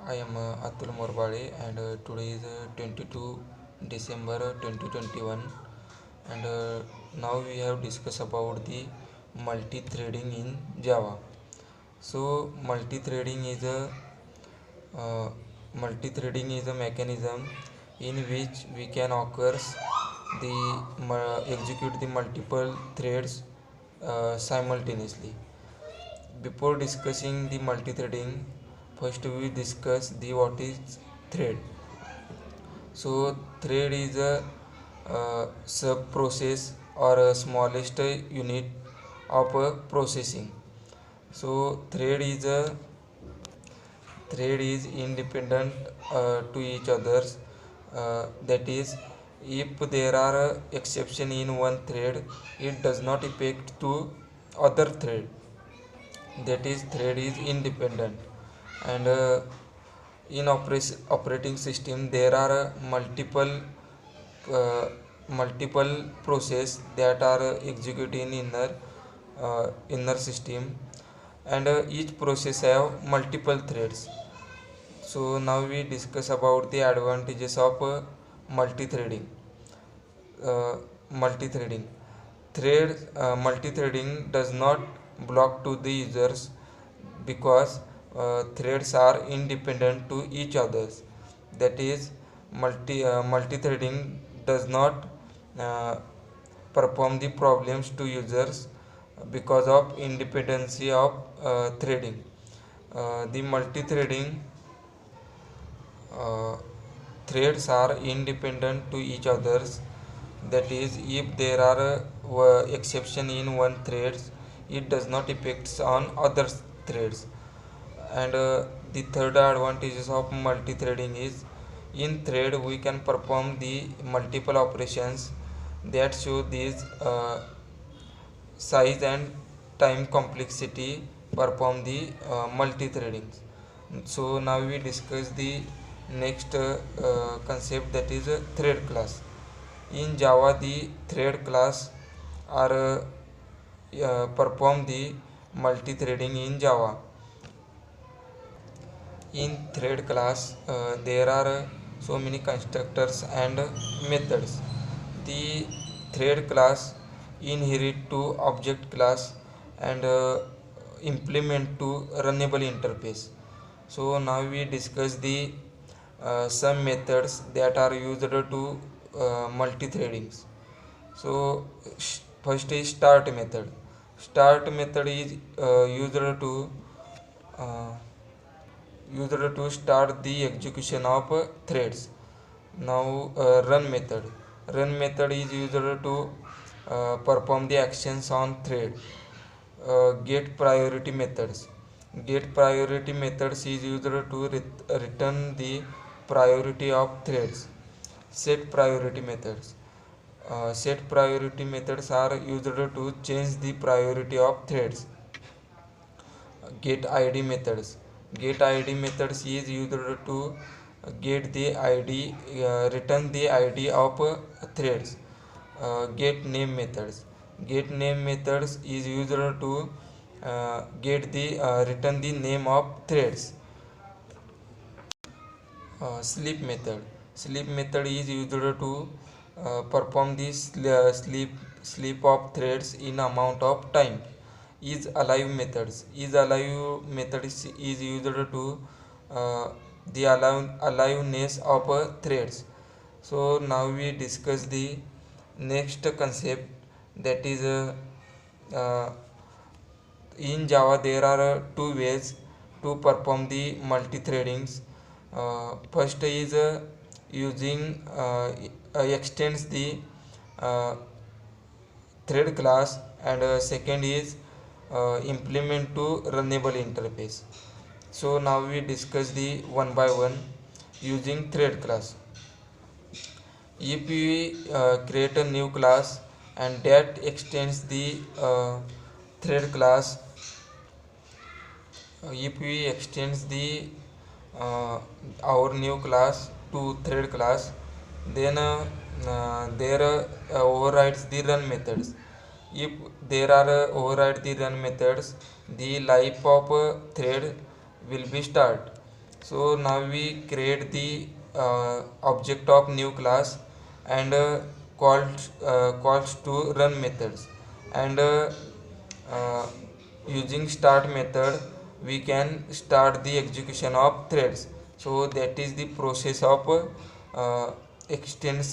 I am Atul Morbale and today is 22 December 2021 and now we have discussed about the multi-threading in Java. So uh, multi-threading is a mechanism in which we can occurs execute the multiple threads simultaneously. Before discussing the multi-threading, first we discuss the what is thread. So thread is a sub process or a smallest unit of processing. So thread is independent to each others. That is, if there are exception in one thread, it does not affect to other thread. That is, thread is independent. And in operating system there are uh, multiple process that are executed in inner system, and each process have multiple threads. So now we discuss about the advantages of multi-threading. uh, Multi-threading multi-threading does not block to the users because threads are independent to each others. That is, multi-threading does not uh, perform the problems to users because of independency of threading. The multi-threading uh, threads are independent to each others. That is, if there are exception in one thread, it does not affect on other threads. And the third advantages of multi-threading is, in thread we can perform the multiple operations that show these size and time complexity perform the multi-threading. So now we discuss the next concept, that is a thread class. In Java, the thread class are perform the multi-threading in Java. In thread class, there are so many constructors and methods. The thread class inherit to object class and implement to runnable interface. So now we discuss the some methods that are used to multi-threading. So first is start method. Start method is uh, used to start the execution of threads. Now run method is used to perform the actions on thread. Get priority methods. Get priority methods is used to return the priority of threads. Set priority methods. Set priority methods are used to change the priority of threads. Get id methods. Get id methods is used to get the id, return the id of threads. Get name methods. Get name methods is used to get the return the name of threads. Sleep method. Sleep method is used to perform the sleep of threads in amount of time. Is alive methods. Is alive methods is used to uh, the aliveness of threads. So now we discuss the next concept, that is uh, in Java there are two ways to perform the multi-threadings. First is using extends the uh, thread class, and second is implement to runnable interface. So now we discuss the one by one. Using thread class, if we create a new class and that extends the thread class, if we extends the our new class to thread class, then there overrides the run methods. If there are override the run methods, the life of thread will be start. So now we create the object of new class and calls to run methods, and uh, using start method we can start the execution of threads. So that is the process of extends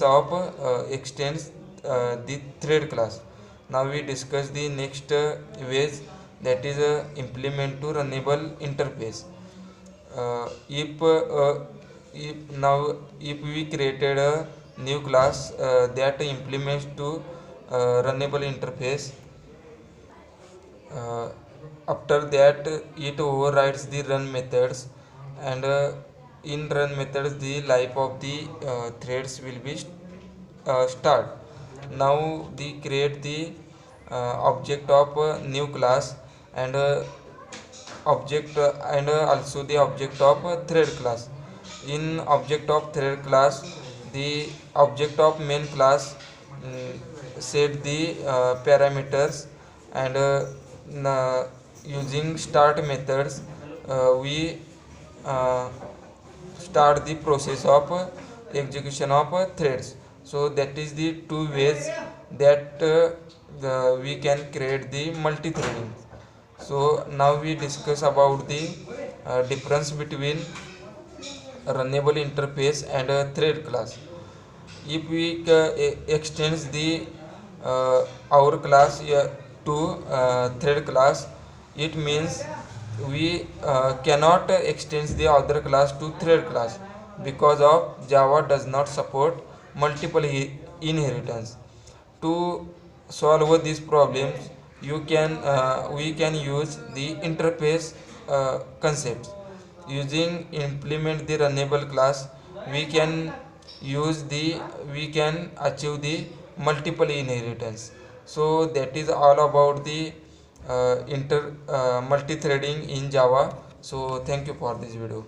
the thread class. Now we discuss the next ways, that is implement to runnable interface. uh, if uh, if we created a new class that implements to runnable interface, uh, after that it overrides the run methods, and in run methods the life of the threads will be start. Now the create the object of new class, and object and also the object of thread class. In object of thread class, the object of main class set the parameters, and using start methods we uh, start the process of execution of threads. So that is the two ways that we can create the multi-threading. So now we discuss about the difference between runnable interface and a thread class. If we extends the our class to thread class, it means we cannot extend the other class to thread class, because of Java does not support multiple inheritance. To solve these problems, we can use the interface concepts. Using implement the runnable class, we can we can achieve the multiple inheritance. So that is all about the multi-threading in Java. So thank you for this video.